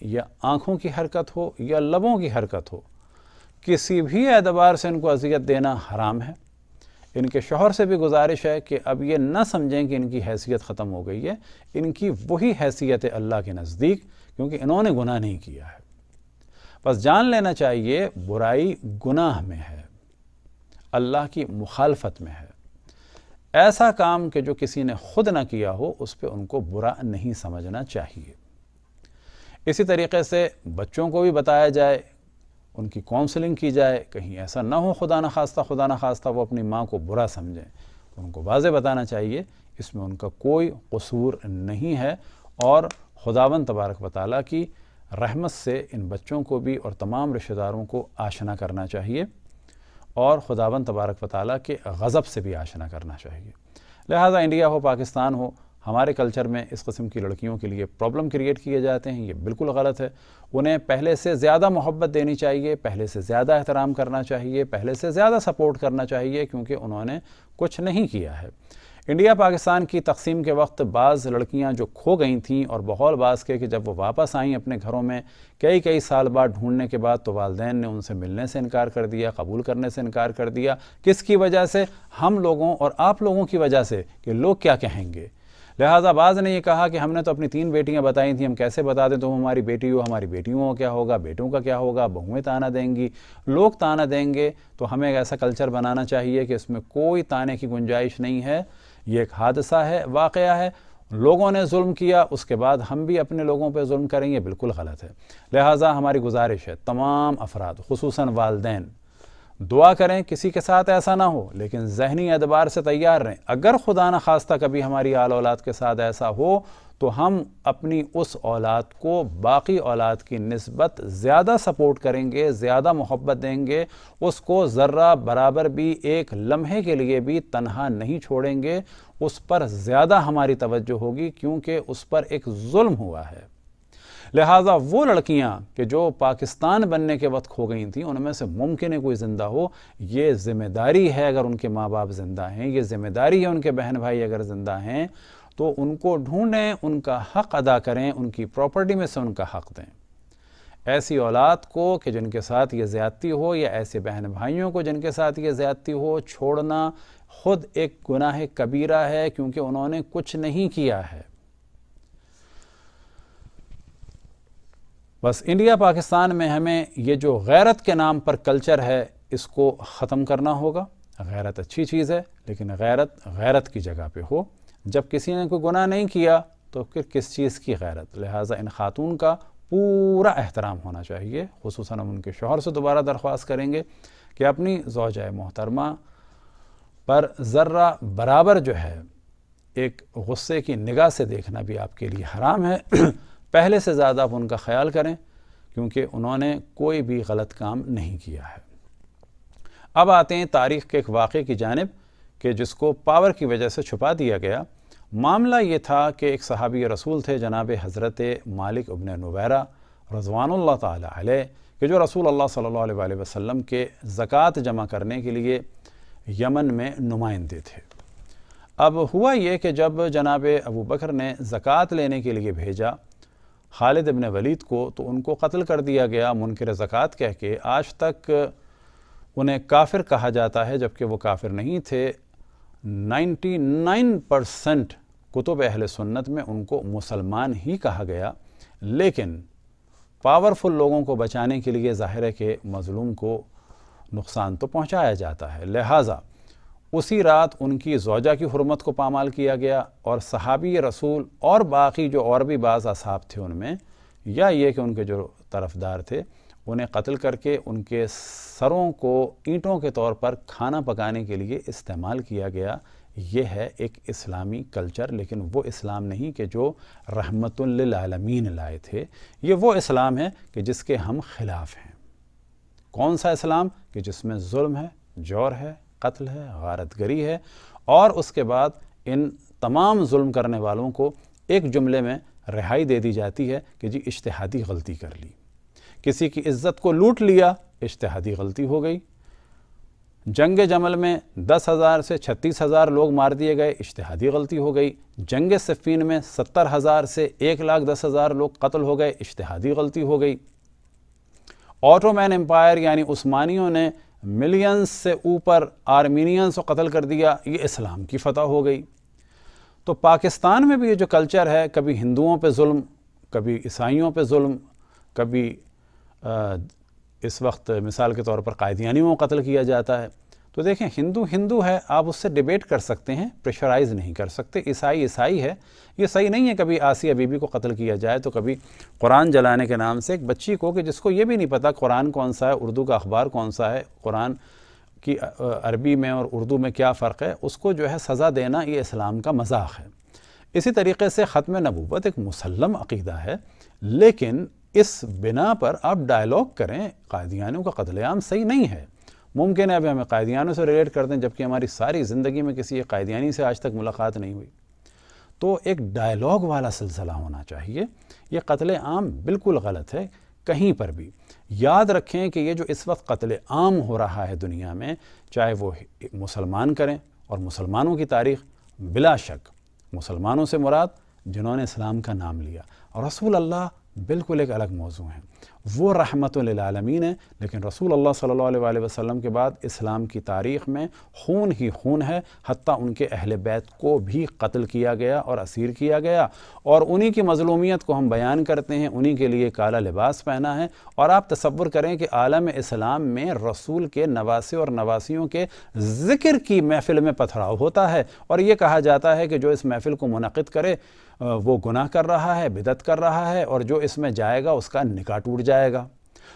یا آنکھوں کی حرکت ہو یا لبوں کی حرکت ہو، کسی بھی اعتبار سے ان کو اذیت دینا حرام ہے۔ ان کے شوہر سے بھی گزارش ہے کہ اب یہ نہ سمجھیں کہ ان کی حیثیت ختم ہو گئی ہے، ان کی وہی حیثیت ہے اللہ کے نزدیک، کیونکہ انہوں نے گناہ نہیں کیا ہے۔ بس جان لینا چاہیے برائی گناہ میں ہے، اللہ کی مخالفت میں ہے۔ ایسا کام کہ جو کسی نے خود نہ کیا ہو اس پہ ان کو برا نہیں سمجھنا چاہیے۔ اسی طریقے سے بچوں کو بھی بتایا جائے، ان کی کونسلنگ کی جائے، کہیں ایسا نہ ہو خدا نہ خواستہ وہ اپنی ماں کو برا سمجھیں۔ ان کو واضح بتانا چاہیے اس میں ان کا کوئی قصور نہیں ہے، اور خداوند تبارک و تعالیٰ کی رحمت سے ان بچوں کو بھی اور تمام رشتہ داروں کو آشنا کرنا چاہیے، اور خداوند تبارک و تعالیٰ کے غضب سے بھی آشنا کرنا چاہیے۔ لہٰذا انڈیا ہو پاکستان ہو، ہمارے کلچر میں اس قسم کی لڑکیوں کے لیے پرابلم کریٹ کیے جاتے ہیں، یہ بالکل غلط ہے۔ انہیں پہلے سے زیادہ محبت دینی چاہیے، پہلے سے زیادہ احترام کرنا چاہیے، پہلے سے زیادہ سپورٹ کرنا چاہیے، کیونکہ انہوں نے کچھ نہیں کیا ہے۔ انڈیا پاکستان کی تقسیم کے وقت بعض لڑکیاں جو کھو گئی تھیں، اور بقول بعض کے کہ جب وہ واپس آئیں اپنے گھروں میں کئی سال بعد ڈھونڈنے کے بعد، تو والدین نے ان سے ملنے سے انکار کر دیا، قبول کرنے سے انکار کر دیا۔ کس کی وجہ سے؟ ہم لوگوں اور آپ لوگوں کی وجہ سے، کہ لوگ کیا کہیں گے۔ لہٰذا بعض نے یہ کہا کہ ہم نے تو اپنی 3 بیٹیاں بتائی تھیں، ہم کیسے بتا دیں تم ہماری بیٹی ہو، ہماری بیٹیوں کا کیا ہوگا، بیٹوں کا کیا ہوگا، بہویں تانا دیں گی، لوگ تانا دیں گے۔ تو ہمیں ایسا کلچر بنانا چاہیے کہ اس میں کوئی تانے کی گنجائش نہیں ہے، یہ ایک حادثہ ہے، واقعہ ہے، لوگوں نے ظلم کیا، اس کے بعد ہم بھی اپنے لوگوں پہ ظلم کریں، یہ بالکل غلط ہے۔ لہٰذا ہماری گزارش ہے تمام افراد، خصوصاً والدین، دعا کریں کسی کے ساتھ ایسا نہ ہو، لیکن ذہنی اعتبار سے تیار رہیں۔ اگر خدا نہ خواستہ کبھی ہماری آل اولاد کے ساتھ ایسا ہو تو ہم اپنی اس اولاد کو باقی اولاد کی نسبت زیادہ سپورٹ کریں گے، زیادہ محبت دیں گے، اس کو ذرہ برابر بھی ایک لمحے کے لیے بھی تنہا نہیں چھوڑیں گے، اس پر زیادہ ہماری توجہ ہوگی، کیونکہ اس پر ایک ظلم ہوا ہے۔ لہٰذا وہ لڑکیاں کہ جو پاکستان بننے کے وقت کھو گئی تھیں، ان میں سے ممکن ہے کوئی زندہ ہو، یہ ذمہ داری ہے، اگر ان کے ماں باپ زندہ ہیں، یہ ذمہ داری ہے ان کے بہن بھائی اگر زندہ ہیں، تو ان کو ڈھونڈیں، ان کا حق ادا کریں، ان کی پراپرٹی میں سے ان کا حق دیں۔ ایسی اولاد کو کہ جن کے ساتھ یہ زیادتی ہو، یا ایسے بہن بھائیوں کو جن کے ساتھ یہ زیادتی ہو، چھوڑنا خود ایک گناہ کبیرہ ہے، کیونکہ انہوں نے کچھ نہیں کیا ہے۔ بس انڈیا پاکستان میں ہمیں یہ جو غیرت کے نام پر کلچر ہے، اس کو ختم کرنا ہوگا۔ غیرت اچھی چیز ہے، لیکن غیرت غیرت کی جگہ پہ ہو۔ جب کسی نے کوئی گناہ نہیں کیا تو پھر کس چیز کی غیرت؟ لہٰذا ان خاتون کا پورا احترام ہونا چاہیے۔ خصوصاً ہم ان کے شوہر سے دوبارہ درخواست کریں گے کہ اپنی زوجہ محترمہ پر ذرہ برابر جو ہے ایک غصے کی نگاہ سے دیکھنا بھی آپ کے لیے حرام ہے۔ پہلے سے زیادہ آپ ان کا خیال کریں، کیونکہ انہوں نے کوئی بھی غلط کام نہیں کیا ہے۔ اب آتے ہیں تاریخ کے ایک واقعے کی جانب کہ جس کو پاور کی وجہ سے چھپا دیا گیا۔ معاملہ یہ تھا کہ ایک صحابی رسول تھے جناب حضرت مالک ابن نویرہ رضوان اللہ تعالی علیہ، کہ جو رسول اللہ صلی اللہ علیہ وآلہ وسلم کے زکوٰۃ جمع کرنے کے لیے یمن میں نمائندے تھے۔ اب ہوا یہ کہ جب جناب ابو بکر نے زکوٰۃ لینے کے لیے بھیجا خالد ابن ولید کو، تو ان کو قتل کر دیا گیا منکر زکوٰۃ کہہ کے۔ آج تک انہیں کافر کہا جاتا ہے، جبکہ وہ کافر نہیں تھے۔ 99% کتب اہل سنت میں ان کو مسلمان ہی کہا گیا، لیکن پاورفل لوگوں کو بچانے کے لیے ظاہر ہے کہ مظلوم کو نقصان تو پہنچایا جاتا ہے۔ لہٰذا اسی رات ان کی زوجہ کی حرمت کو پامال کیا گیا، اور صحابی رسول اور باقی جو اور بھی بعض اصحاب تھے ان میں، یا یہ کہ ان کے جو طرفدار تھے، انہیں قتل کر کے ان کے سروں کو اینٹوں کے طور پر کھانا پکانے کے لیے استعمال کیا گیا۔ یہ ہے ایک اسلامی کلچر، لیکن وہ اسلام نہیں کہ جو رحمت للعالمین لائے تھے۔ یہ وہ اسلام ہے کہ جس کے ہم خلاف ہیں۔ کون سا اسلام؟ کہ جس میں ظلم ہے، جور ہے، قتل ہے، غارت گری ہے، اور اس کے بعد ان تمام ظلم کرنے والوں کو ایک جملے میں رہائی دے دی جاتی ہے کہ جی اجتہادی غلطی کر لی۔ کسی کی عزت کو لوٹ لیا، اجتہادی غلطی ہو گئی۔ جنگ جمل میں 10,000 سے 36,000 لوگ مار دیے گئے، اجتہادی غلطی ہو گئی۔ جنگ صفین میں 70,000 سے 1,10,000 لوگ قتل ہو گئے، اجتہادی غلطی ہو گئی۔ آٹومین امپائر یعنی عثمانیوں نے ملینز سے اوپر آرمینینز کو قتل کر دیا، یہ اسلام کی فتح ہو گئی۔ تو پاکستان میں بھی یہ جو کلچر ہے، کبھی ہندوؤں پہ ظلم، کبھی عیسائیوں پہ ظلم، کبھی اس وقت مثال کے طور پر قادیانیوں کو قتل کیا جاتا ہے۔ تو دیکھیں، ہندو ہے، آپ اس سے ڈیبیٹ کر سکتے ہیں، پریشرائز نہیں کر سکتے۔ عیسائی ہے، یہ صحیح نہیں ہے کبھی آسیہ بی بی کو قتل کیا جائے تو کبھی قرآن جلانے کے نام سے ایک بچی کو، کہ جس کو یہ بھی نہیں پتا قرآن کون سا ہے، اردو کا اخبار کون سا ہے، قرآن کی عربی میں اور اردو میں کیا فرق ہے، اس کو جو ہے سزا دینا، یہ اسلام کا مذاق ہے۔ اسی طریقے سے ختم نبوت ایک مسلم عقیدہ ہے، لیکن اس بنا پر آپ ڈائیلاگ کریں، قادیانیوں کا قتل عام صحیح نہیں ہے۔ ممکن ہے ابھی ہمیں قادیانیوں سے ریلیٹ کر دیں، جبکہ ہماری ساری زندگی میں کسی ایک قادیانی سے آج تک ملاقات نہیں ہوئی۔ تو ایک ڈائیلاگ والا سلسلہ ہونا چاہیے۔ یہ قتل عام بالکل غلط ہے کہیں پر بھی۔ یاد رکھیں کہ یہ جو اس وقت قتل عام ہو رہا ہے دنیا میں، چاہے وہ مسلمان کریں، اور مسلمانوں کی تاریخ بلا شک مسلمانوں سے مراد جنہوں نے اسلام کا نام لیا، اور رسول اللہ بالکل ایک الگ موضوع ہیں، وہ رحمت للعالمین ہیں، لیکن رسول اللہ صلی اللہ علیہ وسلم کے بعد اسلام کی تاریخ میں خون ہی خون ہے، حتیٰ ان کے اہل بیت کو بھی قتل کیا گیا اور اسیر کیا گیا، اور انہی کی مظلومیت کو ہم بیان کرتے ہیں، انہی کے لیے کالا لباس پہنا ہے۔ اور آپ تصور کریں کہ عالم اسلام میں رسول کے نواسے اور نواسیوں کے ذکر کی محفل میں پتھراؤ ہوتا ہے، اور یہ کہا جاتا ہے کہ جو اس محفل کو منعقد کرے وہ گناہ کر رہا ہے، بدعت کر رہا ہے، اور جو اس میں جائے گا اس کا نکاح ٹوٹ جائے گا۔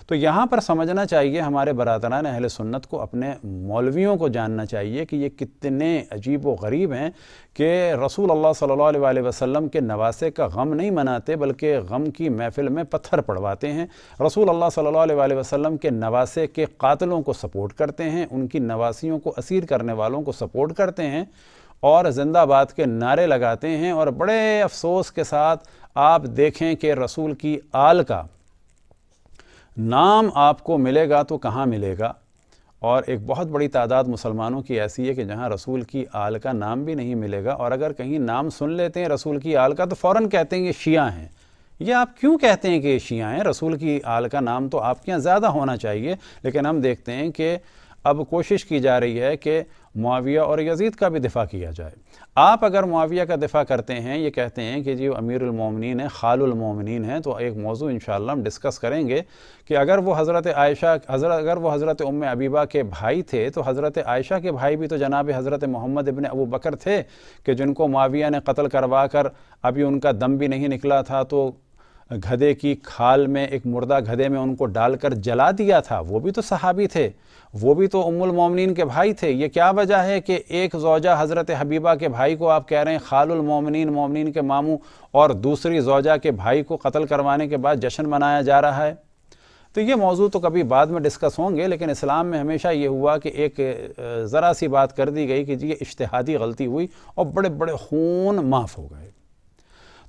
تو یہاں پر سمجھنا چاہیے ہمارے برادران اہل سنت کو، اپنے مولویوں کو جاننا چاہیے کہ یہ کتنے عجیب و غریب ہیں کہ رسول اللہ صلی اللہ علیہ وسلم کے نواسے کا غم نہیں مناتے، بلکہ غم کی محفل میں پتھر پڑواتے ہیں۔ رسول اللہ صلی اللہ علیہ وسلم کے نواسے کے قاتلوں کو سپورٹ کرتے ہیں، ان کی نواسیوں کو اسیر کرنے والوں کو سپورٹ کرتے ہیں، اور زندہ آباد کے نعرے لگاتے ہیں۔ اور بڑے افسوس کے ساتھ آپ دیکھیں کہ رسول کی آل کا نام آپ کو ملے گا تو کہاں ملے گا، اور ایک بہت بڑی تعداد مسلمانوں کی ایسی ہے کہ جہاں رسول کی آل کا نام بھی نہیں ملے گا، اور اگر کہیں نام سن لیتے ہیں رسول کی آل کا تو فوراً کہتے ہیں یہ شیعہ ہیں۔ یہ آپ کیوں کہتے ہیں کہ یہ شیعہ ہیں؟ رسول کی آل کا نام تو آپ کے یہاں زیادہ ہونا چاہیے، لیکن ہم دیکھتے ہیں کہ اب کوشش کی جا رہی ہے کہ معاویہ اور یزید کا بھی دفاع کیا جائے۔ آپ اگر معاویہ کا دفاع کرتے ہیں، یہ کہتے ہیں کہ جی وہ امیر المومنین ہیں، خال المومنین ہیں، تو ایک موضوع انشاءاللہ ہم ڈسکس کریں گے کہ اگر وہ حضرت حضرت ام حبیبہ کے بھائی تھے تو حضرت عائشہ کے بھائی بھی تو جناب حضرت محمد ابن ابو بکر تھے، کہ جن کو معاویہ نے قتل کروا کر ابھی ان کا دم بھی نہیں نکلا تھا تو گدھے کی کھال میں، ایک مردہ گدھے میں ان کو ڈال کر جلا دیا تھا۔ وہ بھی تو صحابی تھے، وہ بھی تو ام المومنین کے بھائی تھے۔ یہ کیا وجہ ہے کہ ایک زوجہ حضرت حبیبہ کے بھائی کو آپ کہہ رہے ہیں خال المومنین، مومنین کے ماموں، اور دوسری زوجہ کے بھائی کو قتل کروانے کے بعد جشن منایا جا رہا ہے؟ تو یہ موضوع تو کبھی بعد میں ڈسکس ہوں گے، لیکن اسلام میں ہمیشہ یہ ہوا کہ ایک ذرا سی بات کر دی گئی کہ جی یہ اجتہادی غلطی ہوئی، اور بڑے بڑے خون معاف ہو گئے۔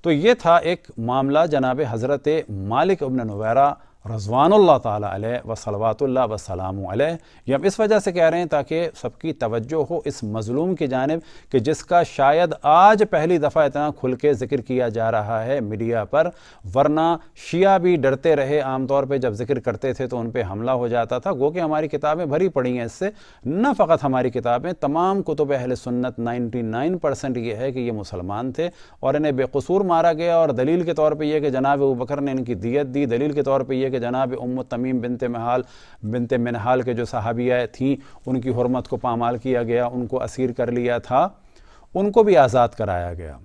تو یہ تھا ایک معاملہ جناب حضرت مالک ابن نویرہ رضوان اللہ تعالیٰ علیہ و صلوات اللہ وسلام علیہ۔ یہ ہم اس وجہ سے کہہ رہے ہیں تاکہ سب کی توجہ ہو اس مظلوم کی جانب، کہ جس کا شاید آج پہلی دفعہ اتنا کھل کے ذکر کیا جا رہا ہے میڈیا پر، ورنہ شیعہ بھی ڈرتے رہے، عام طور پہ جب ذکر کرتے تھے تو ان پہ حملہ ہو جاتا تھا۔ گو کہ ہماری کتابیں بھری پڑی ہیں اس سے، نہ فقط ہماری کتابیں، تمام کتب اہل سنت 99% یہ ہے کہ یہ مسلمان تھے اور انہیں بے قصور مارا گیا، اور دلیل کے طور پہ یہ کہ جناب ابوبکر نے ان کی دیت دی، دلیل کے طور پہ یہ کہ جناب ام تمیم بنت منہال کے جو صحابیہ تھیں ان کی حرمت کو پامال کیا گیا، ان کو اسیر کر لیا تھا، ان کو بھی آزاد کرایا گیا۔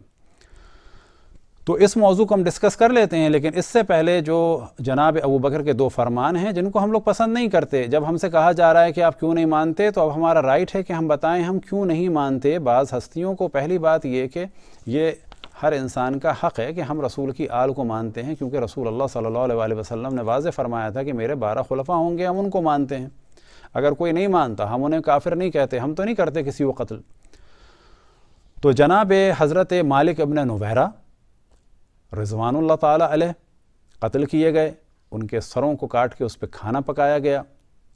تو اس موضوع کو ہم ڈسکس کر لیتے ہیں، لیکن اس سے پہلے جو جناب ابوبکر کے 2 فرمان ہیں جن کو ہم لوگ پسند نہیں کرتے، جب ہم سے کہا جا رہا ہے کہ آپ کیوں نہیں مانتے، تو اب ہمارا رائٹ ہے کہ ہم بتائیں ہم کیوں نہیں مانتے بعض ہستیوں کو۔ پہلی بات یہ کہ یہ ہر انسان کا حق ہے کہ ہم رسول کی آل کو مانتے ہیں، کیونکہ رسول اللہ صلی اللہ علیہ وسلم نے واضح فرمایا تھا کہ میرے 12 خلفاء ہوں گے، ہم ان کو مانتے ہیں۔ اگر کوئی نہیں مانتا ہم انہیں کافر نہیں کہتے، ہم تو نہیں کرتے کسی کو قتل۔ تو جناب حضرت مالک ابن نویرہ رضوان اللہ تعالیٰ علیہ قتل کیے گئے، ان کے سروں کو کاٹ کے اس پہ کھانا پکایا گیا،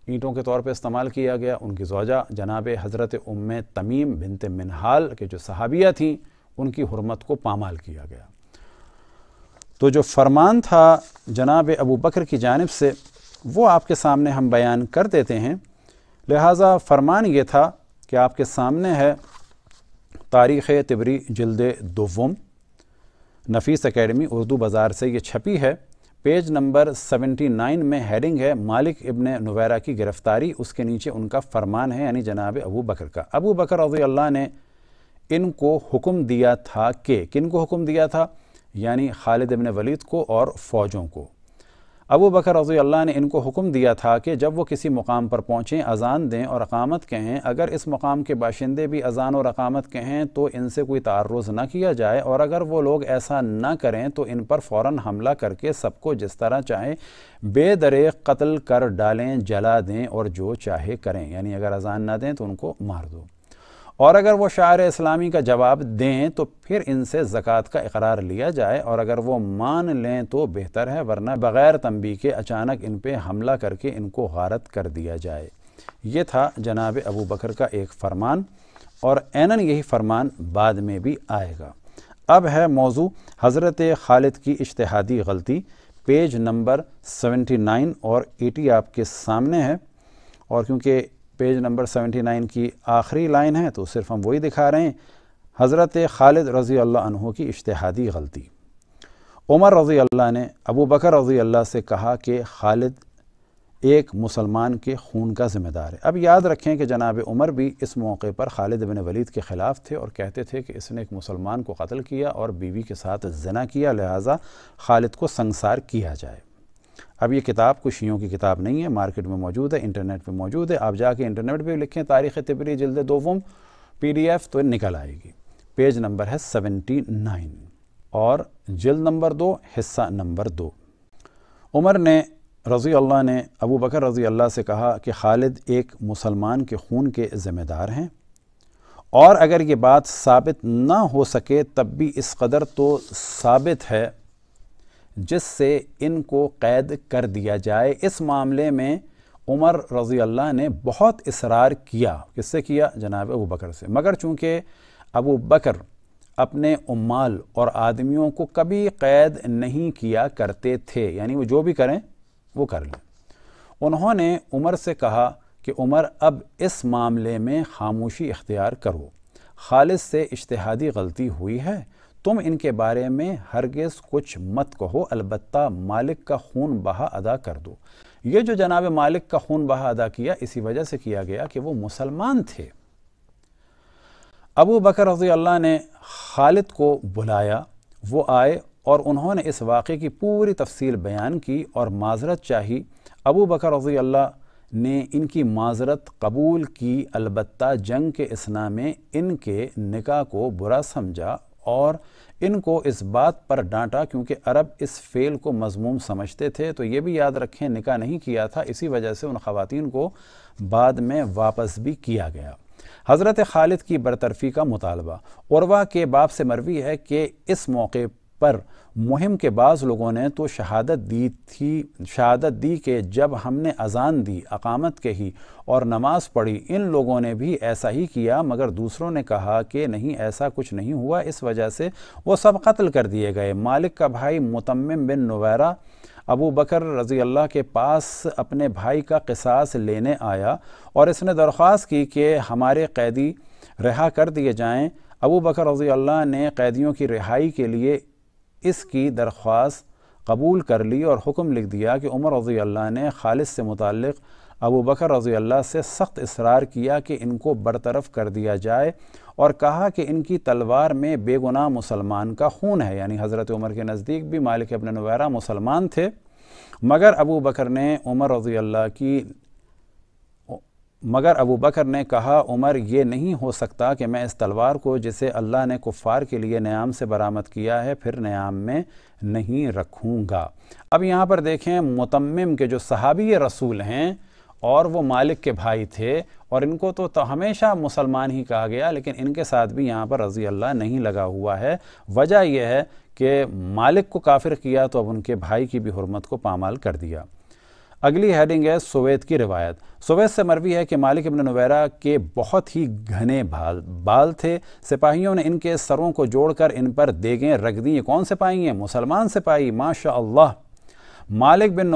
اینٹوں کے طور پہ استعمال کیا گیا۔ ان کی زوجہ جناب حضرت ام تمیم بنت منہال کے جو صحابیہ تھیں ان کی حرمت کو پامال کیا گیا۔ تو جو فرمان تھا جناب ابو بکر کی جانب سے وہ آپ کے سامنے ہم بیان کر دیتے ہیں۔ لہٰذا فرمان یہ تھا کہ آپ کے سامنے ہے تاریخ طبری جلد دوم، نفیس اکیڈمی اردو بازار سے یہ چھپی ہے۔ پیج نمبر 79 میں ہیڈنگ ہے مالک ابن نویرہ کی گرفتاری، اس کے نیچے ان کا فرمان ہے، یعنی جناب ابو بکر کا۔ ابو بکر رضی اللہ نے ان کو حکم دیا تھا کہ کن کو حکم دیا تھا؟ یعنی خالد ابن ولید کو اور فوجوں کو۔ ابو بکر رضی اللہ نے ان کو حکم دیا تھا کہ جب وہ کسی مقام پر پہنچیں اذان دیں اور اقامت کہیں، اگر اس مقام کے باشندے بھی اذان اور اقامت کہیں تو ان سے کوئی تعرض نہ کیا جائے، اور اگر وہ لوگ ایسا نہ کریں تو ان پر فوراً حملہ کر کے سب کو جس طرح چاہیں بے دریغ قتل کر ڈالیں، جلا دیں اور جو چاہے کریں، یعنی اگر اذان نہ دیں تو ان کو مار دو، اور اگر وہ شعائر اسلامی کا جواب دیں تو پھر ان سے زکوٰۃ کا اقرار لیا جائے، اور اگر وہ مان لیں تو بہتر ہے، ورنہ بغیر تنبیہ کے اچانک ان پہ حملہ کر کے ان کو غارت کر دیا جائے۔ یہ تھا جناب ابو بکر کا ایک فرمان، اور عیناً یہی فرمان بعد میں بھی آئے گا۔ اب ہے موضوع حضرت خالد کی اجتہادی غلطی۔ پیج نمبر 79 اور 80 آپ کے سامنے ہے، اور کیونکہ پیج نمبر 79 کی آخری لائن ہے تو صرف ہم وہی دکھا رہے ہیں۔ حضرت خالد رضی اللہ عنہ کی اجتہادی غلطی۔ عمر رضی اللہ نے ابو بکر رضی اللہ سے کہا کہ خالد ایک مسلمان کے خون کا ذمہ دار ہے۔ اب یاد رکھیں کہ جناب عمر بھی اس موقع پر خالد بن ولید کے خلاف تھے اور کہتے تھے کہ اس نے ایک مسلمان کو قتل کیا اور بیوی کے ساتھ زنا کیا، لہٰذا خالد کو سنگسار کیا جائے۔ اب یہ کتاب کوئی شیعوں کی کتاب نہیں ہے، مارکیٹ میں موجود ہے، انٹرنیٹ پہ موجود ہے، آپ جا کے انٹرنیٹ پہ لکھیں تاریخ طبری جلد دوم PDF تو نکل آئے گی۔ پیج نمبر ہے 79 اور جلد نمبر 2 حصہ نمبر 2۔ عمر نے رضی اللہ نے ابو بکر رضی اللہ سے کہا کہ خالد ایک مسلمان کے خون کے ذمہ دار ہیں، اور اگر یہ بات ثابت نہ ہو سکے تب بھی اس قدر تو ثابت ہے جس سے ان کو قید کر دیا جائے۔ اس معاملے میں عمر رضی اللہ نے بہت اصرار کیا۔ کس سے کیا؟ جناب ابو بکر سے، مگر چونکہ ابو بکر اپنے عمال اور آدمیوں کو کبھی قید نہیں کیا کرتے تھے، یعنی وہ جو بھی کریں وہ کر لیں۔ انہوں نے عمر سے کہا کہ عمر اب اس معاملے میں خاموشی اختیار کرو، خالد سے اجتہادی غلطی ہوئی ہے، تم ان کے بارے میں ہرگز کچھ مت کہو، البتہ مالک کا خون بہا ادا کر دو۔ یہ جو جناب مالک کا خون بہا ادا کیا اسی وجہ سے کیا گیا کہ وہ مسلمان تھے۔ ابو بکر رضی اللہ نے خالد کو بلایا، وہ آئے اور انہوں نے اس واقعے کی پوری تفصیل بیان کی اور معذرت چاہی۔ ابو بکر رضی اللہ نے ان کی معذرت قبول کی، البتہ جنگ کے اثناء میں ان کے نکاح کو برا سمجھا اور ان کو اس بات پر ڈانٹا کیونکہ عرب اس فعل کو مذموم سمجھتے تھے۔ تو یہ بھی یاد رکھیں نکاح نہیں کیا تھا، اسی وجہ سے ان خواتین کو بعد میں واپس بھی کیا گیا۔ حضرت خالد کی برطرفی کا مطالبہ۔ عروہ کے باب سے مروی ہے کہ اس موقع پر مہم کے بعض لوگوں نے تو شہادت دی کہ جب ہم نے اذان دی، اقامت کہی اور نماز پڑھی، ان لوگوں نے بھی ایسا ہی کیا، مگر دوسروں نے کہا کہ نہیں، ایسا کچھ نہیں ہوا، اس وجہ سے وہ سب قتل کر دیے گئے۔ مالک کا بھائی متمم بن نویرہ ابو بکر رضی اللہ کے پاس اپنے بھائی کا قصاص لینے آیا اور اس نے درخواست کی کہ ہمارے قیدی رہا کر دیے جائیں۔ ابو بکر رضی اللہ نے قیدیوں کی رہائی کے لیے اس کی درخواست قبول کر لی اور حکم لکھ دیا کہ عمر رضی اللہ نے خالد سے متعلق ابو بکر رضی اللہ سے سخت اصرار کیا کہ ان کو برطرف کر دیا جائے اور کہا کہ ان کی تلوار میں بے گناہ مسلمان کا خون ہے، یعنی حضرت عمر کے نزدیک بھی مالک ابن نویرہ مسلمان تھے، مگر ابو بکر نے کہا عمر یہ نہیں ہو سکتا کہ میں اس تلوار کو جسے اللہ نے کفار کے لیے نیام سے برآمد کیا ہے پھر نیام میں نہیں رکھوں گا۔ اب یہاں پر دیکھیں متمم کے جو صحابی رسول ہیں اور وہ مالک کے بھائی تھے اور ان کو تو ہمیشہ مسلمان ہی کہا گیا، لیکن ان کے ساتھ بھی یہاں پر رضی اللہ نہیں لگا ہوا ہے۔ وجہ یہ ہے کہ مالک کو کافر کیا تو اب ان کے بھائی کی بھی حرمت کو پامال کر دیا۔ اگلی ہیڈنگ ہے سوید کی روایت۔ سوید سے مروی ہے کہ مالک ابن نویرہ کے بہت ہی گھنے بال تھے، سپاہیوں نے ان کے سروں کو جوڑ کر ان پر دیگیں رکھ دیں۔ یہ کون سپاہی ہیں؟ مسلمان سپاہی، ماشاء اللہ۔ مالک بن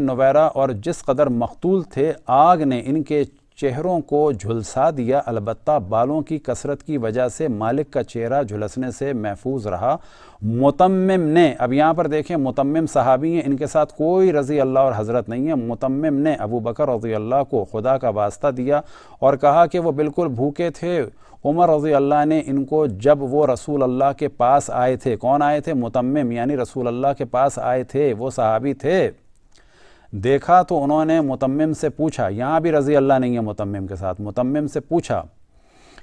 نویرہ اور جس قدر مقتول تھے، آگ نے ان کے چہروں کو جھلسا دیا، البتہ بالوں کی کثرت کی وجہ سے مالک کا چہرہ جھلسنے سے محفوظ رہا۔ متمم نے، اب یہاں پر دیکھیں متمم صحابی ہیں، ان کے ساتھ کوئی رضی اللہ اور حضرت نہیں ہے۔ متمم نے ابو بکر رضی اللہ کو خدا کا واسطہ دیا اور کہا کہ وہ بالکل بھوکے تھے۔ عمر رضی اللہ نے ان کو جب وہ رسول اللہ کے پاس آئے تھے، کون آئے تھے؟ متمم، یعنی رسول اللہ کے پاس آئے تھے، وہ صحابی تھے، دیکھا تو انہوں نے متمم سے پوچھا، یہاں بھی رضی اللہ نہیں ہے متمم کے ساتھ، متمم سے پوچھا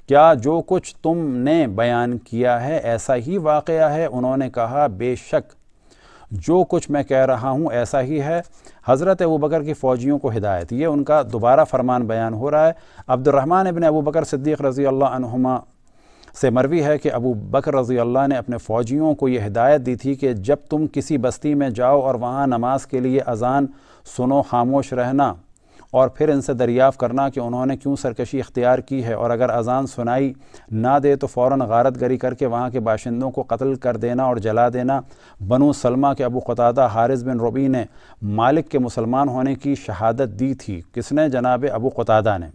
کیا جو کچھ تم نے بیان کیا ہے ایسا ہی واقعہ ہے؟ انہوں نے کہا بے شک جو کچھ میں کہہ رہا ہوں ایسا ہی ہے۔ حضرت ابوبکر کی فوجیوں کو ہدایت، یہ ان کا دوبارہ فرمان بیان ہو رہا ہے۔ عبد الرحمن ابن ابوبکر صدیق رضی اللہ عنہما سے مروی ہے کہ ابو بکر رضی اللہ نے اپنے فوجیوں کو یہ ہدایت دی تھی کہ جب تم کسی بستی میں جاؤ اور وہاں نماز کے لیے اذان سنو، خاموش رہنا اور پھر ان سے دریافت کرنا کہ انہوں نے کیوں سرکشی اختیار کی ہے، اور اگر اذان سنائی نہ دے تو فوراً غارت گری کر کے وہاں کے باشندوں کو قتل کر دینا اور جلا دینا۔ بنو سلمہ کے ابو قتادہ حارث بن ربیع نے مالک کے مسلمان ہونے کی شہادت دی تھی۔ کس نے؟ جناب ابو قتادہ نے۔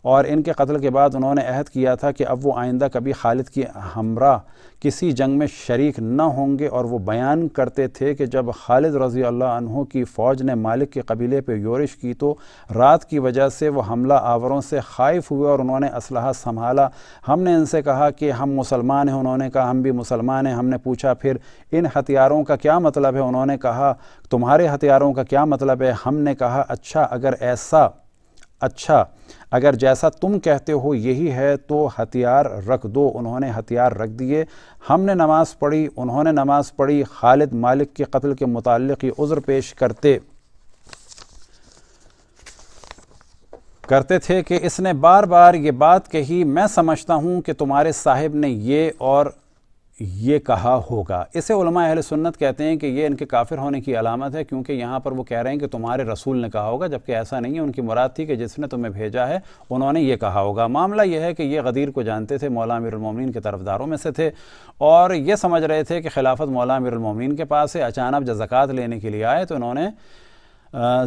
اور ان کے قتل کے بعد انہوں نے عہد کیا تھا کہ اب وہ آئندہ کبھی خالد کی ہمراہ کسی جنگ میں شریک نہ ہوں گے، اور وہ بیان کرتے تھے کہ جب خالد رضی اللہ عنہ کی فوج نے مالک کے قبیلے پہ یورش کی تو رات کی وجہ سے وہ حملہ آوروں سے خائف ہوئے اور انہوں نے اسلحہ سنبھالا۔ ہم نے ان سے کہا کہ ہم مسلمان ہیں، انہوں نے کہا ہم بھی مسلمان ہیں۔ ہم نے پوچھا پھر ان ہتھیاروں کا کیا مطلب ہے؟ انہوں نے کہا تمہارے ہتھیاروں کا کیا مطلب ہے؟ ہم نے کہا اچھا اگر جیسا تم کہتے ہو یہی ہے تو ہتھیار رکھ دو۔ انہوں نے ہتھیار رکھ دیے۔ ہم نے نماز پڑھی، انہوں نے نماز پڑھی۔ خالد مالک کے قتل کے متعلق یہ عذر پیش کرتے تھے کہ اس نے بار بار یہ بات کہی، میں سمجھتا ہوں کہ تمہارے صاحب نے یہ اور یہ کہا ہوگا۔ اسے علماء اہل سنت کہتے ہیں کہ یہ ان کے کافر ہونے کی علامت ہے، کیونکہ یہاں پر وہ کہہ رہے ہیں کہ تمہارے رسول نے کہا ہوگا، جبکہ ایسا نہیں ہے۔ ان کی مراد تھی کہ جس نے تمہیں بھیجا ہے انہوں نے یہ کہا ہوگا۔ معاملہ یہ ہے کہ یہ غدیر کو جانتے تھے، مولا امیر المومنین کے طرفداروں میں سے تھے، اور یہ سمجھ رہے تھے کہ خلافت مولا امیر المومنین کے پاس ہے۔ اچانک جب زکوٰۃ لینے کے لیے آئے تو انہوں نے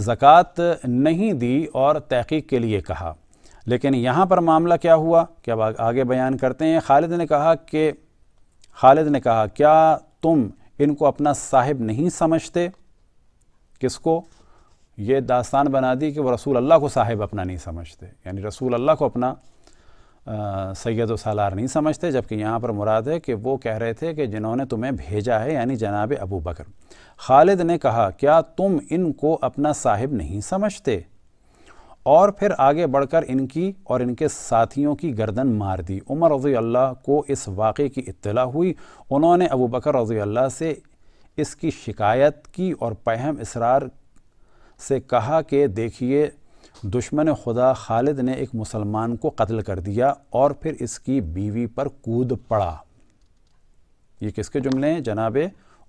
زکوٰۃ نہیں دی اور تحقیق کے لیے کہا۔ لیکن یہاں پر معاملہ کیا ہوا کہ اب آگے بیان کرتے ہیں۔ خالد نے کہا کیا تم ان کو اپنا صاحب نہیں سمجھتے؟ کس کو؟ یہ داستان بنا دی کہ وہ رسول اللہ کو صاحب اپنا نہیں سمجھتے، یعنی رسول اللہ کو اپنا سید و سالار نہیں سمجھتے، جبکہ یہاں پر مراد ہے کہ وہ کہہ رہے تھے کہ جنہوں نے تمہیں بھیجا ہے، یعنی جناب ابو بکر۔ خالد نے کہا کیا تم ان کو اپنا صاحب نہیں سمجھتے؟ اور پھر آگے بڑھ کر ان کی اور ان کے ساتھیوں کی گردن مار دی۔ عمر رضی اللہ کو اس واقعے کی اطلاع ہوئی، انہوں نے ابو بکر رضی اللہ سے اس کی شکایت کی اور پہم اسرار سے کہا کہ دیکھیے دشمن خدا خالد نے ایک مسلمان کو قتل کر دیا اور پھر اس کی بیوی پر کود پڑا۔ یہ کس کے جملے ہیں؟ جناب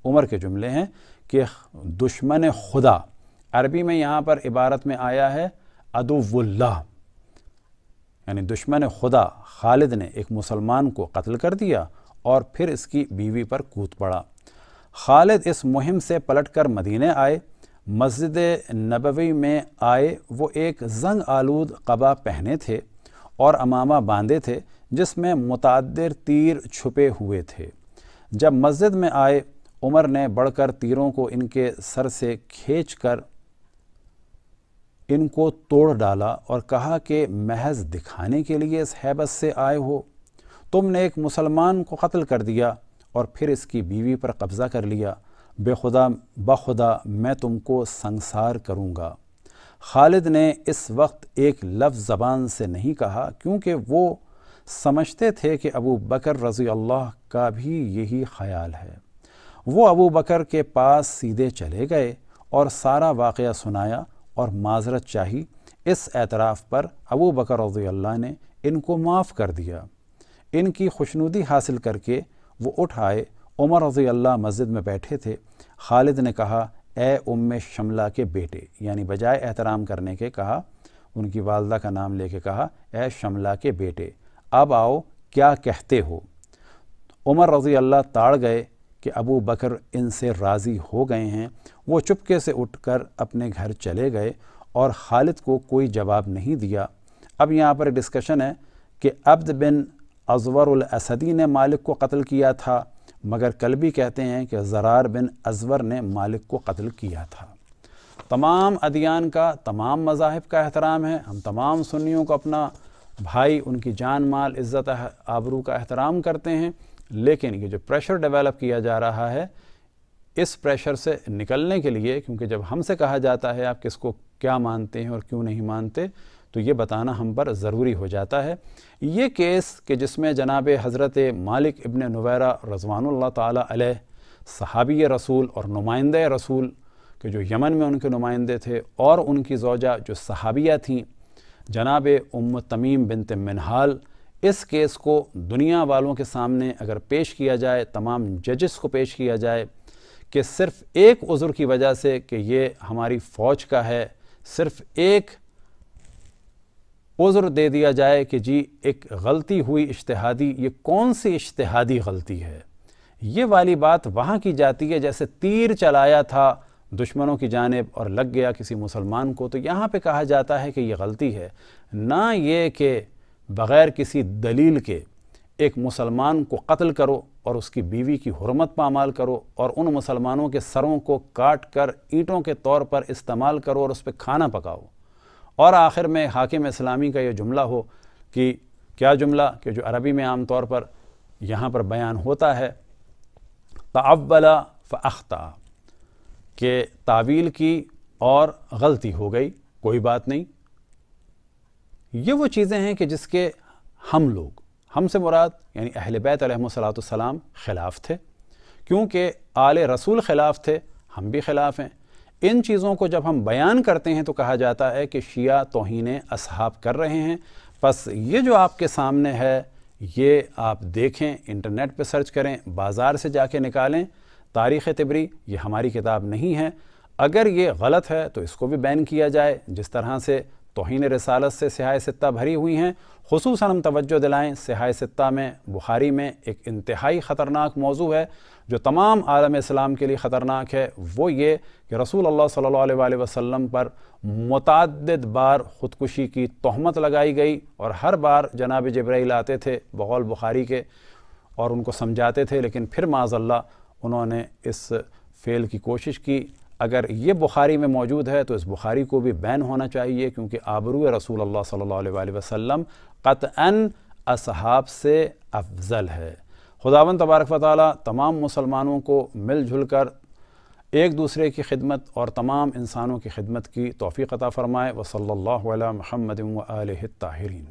عمر کے جملے ہیں کہ دشمن خدا، عربی میں یہاں پر عبارت میں آیا ہے عدو اللہ، یعنی دشمن خدا خالد نے ایک مسلمان کو قتل کر دیا اور پھر اس کی بیوی پر کود پڑا۔ خالد اس مہم سے پلٹ کر مدینے آئے، مسجد نبوی میں آئے۔ وہ ایک زنگ آلود قبا پہنے تھے اور امامہ باندھے تھے جس میں متعدد تیر چھپے ہوئے تھے۔ جب مسجد میں آئے، عمر نے بڑھ کر تیروں کو ان کے سر سے کھینچ کر ان کو توڑ ڈالا اور کہا کہ محض دکھانے کے لیے اس ہیبت سے آئے ہو؟ تم نے ایک مسلمان کو قتل کر دیا اور پھر اس کی بیوی پر قبضہ کر لیا۔ بخدا میں تم کو سنگسار کروں گا۔ خالد نے اس وقت ایک لفظ زبان سے نہیں کہا، کیونکہ وہ سمجھتے تھے کہ ابو بکر رضی اللہ کا بھی یہی خیال ہے۔ وہ ابو بکر کے پاس سیدھے چلے گئے اور سارا واقعہ سنایا اور معذرت چاہی۔ اس اعتراف پر ابو بکر رضی اللہ نے ان کو معاف کر دیا۔ ان کی خوشنودی حاصل کر کے وہ اٹھ آئے۔ عمر رضی اللہ مسجد میں بیٹھے تھے۔ خالد نے کہا اے ام شملہ کے بیٹے، یعنی بجائے احترام کرنے کے کہا، ان کی والدہ کا نام لے کے کہا اے شملہ کے بیٹے، اب آؤ کیا کہتے ہو۔ عمر رضی اللہ تاڑ گئے کہ ابو بکر ان سے راضی ہو گئے ہیں۔ وہ چپکے سے اٹھ کر اپنے گھر چلے گئے اور خالد کو کوئی جواب نہیں دیا۔ اب یہاں پر ڈسکشن ہے کہ عبد بن ازور الاسدی نے مالک کو قتل کیا تھا، مگر کلبی کہتے ہیں کہ زرار بن ازور نے مالک کو قتل کیا تھا۔ تمام ادیان کا، تمام مذاہب کا احترام ہے، ہم تمام سنیوں کو اپنا بھائی، ان کی جان مال عزت آبرو کا احترام کرتے ہیں، لیکن یہ جو پریشر ڈیولپ کیا جا رہا ہے، اس پریشر سے نکلنے کے لیے، کیونکہ جب ہم سے کہا جاتا ہے آپ کس کو کیا مانتے ہیں اور کیوں نہیں مانتے، تو یہ بتانا ہم پر ضروری ہو جاتا ہے۔ یہ کیس کہ جس میں جناب حضرت مالک ابن نویرہ رضوان اللہ تعالی علیہ، صحابی رسول اور نمائندہ رسول کہ جو یمن میں ان کے نمائندے تھے، اور ان کی زوجہ جو صحابیہ تھیں جناب ام تمیم بنت منہال، اس کیس کو دنیا والوں کے سامنے اگر پیش کیا جائے، تمام ججز کو پیش کیا جائے کہ صرف ایک عذر کی وجہ سے کہ یہ ہماری فوج کا ہے، صرف ایک عذر دے دیا جائے کہ جی ایک غلطی ہوئی اجتہادی، یہ کون سی اجتہادی غلطی ہے؟ یہ والی بات وہاں کی جاتی ہے جیسے تیر چلایا تھا دشمنوں کی جانب اور لگ گیا کسی مسلمان کو، تو یہاں پہ کہا جاتا ہے کہ یہ غلطی ہے، نہ یہ کہ بغیر کسی دلیل کے ایک مسلمان کو قتل کرو اور اس کی بیوی کی حرمت پامال کرو اور ان مسلمانوں کے سروں کو کاٹ کر اینٹوں کے طور پر استعمال کرو اور اس پہ کھانا پکاؤ، اور آخر میں حاکم اسلامی کا یہ جملہ ہو کہ کیا جملہ کہ جو عربی میں عام طور پر یہاں پر بیان ہوتا ہے، تعول فاخطا، کہ تعویل کی اور غلطی ہو گئی، کوئی بات نہیں۔ یہ وہ چیزیں ہیں کہ جس کے ہم لوگ، ہم سے مراد یعنی اہل بیت علیہم السلام خلاف تھے، کیونکہ آل رسول خلاف تھے، ہم بھی خلاف ہیں۔ ان چیزوں کو جب ہم بیان کرتے ہیں تو کہا جاتا ہے کہ شیعہ توہین اصحاب کر رہے ہیں۔ پس یہ جو آپ کے سامنے ہے، یہ آپ دیکھیں، انٹرنیٹ پہ سرچ کریں، بازار سے جا کے نکالیں، تاریخ طبری یہ ہماری کتاب نہیں ہے۔ اگر یہ غلط ہے تو اس کو بھی بین کیا جائے، جس طرح سے توہین رسالت سے سیاہ ستہ بھری ہوئی ہیں۔ خصوصاً ہم توجہ دلائیں، سیاہ ستہ میں بخاری میں ایک انتہائی خطرناک موضوع ہے جو تمام عالم اسلام کے لیے خطرناک ہے، وہ یہ کہ رسول اللہ صلی اللہ علیہ وآلہ وسلم پر متعدد بار خودکشی کی تہمت لگائی گئی، اور ہر بار جناب جبرائیل آتے تھے بقول بخاری کے اور ان کو سمجھاتے تھے، لیکن پھر معاذ اللہ انہوں نے اس فعل کی کوشش کی۔ اگر یہ بخاری میں موجود ہے تو اس بخاری کو بھی بین ہونا چاہیے، کیونکہ آبرو رسول اللہ صلی اللہ علیہ وآلہ وسلم قطعاً اصحاب سے افضل ہے۔ خداوند تبارک و تعالی تمام مسلمانوں کو مل جل کر ایک دوسرے کی خدمت اور تمام انسانوں کی خدمت کی توفیق عطا فرمائے۔ وصلی اللہ علی محمد و آلہ الطاہرین۔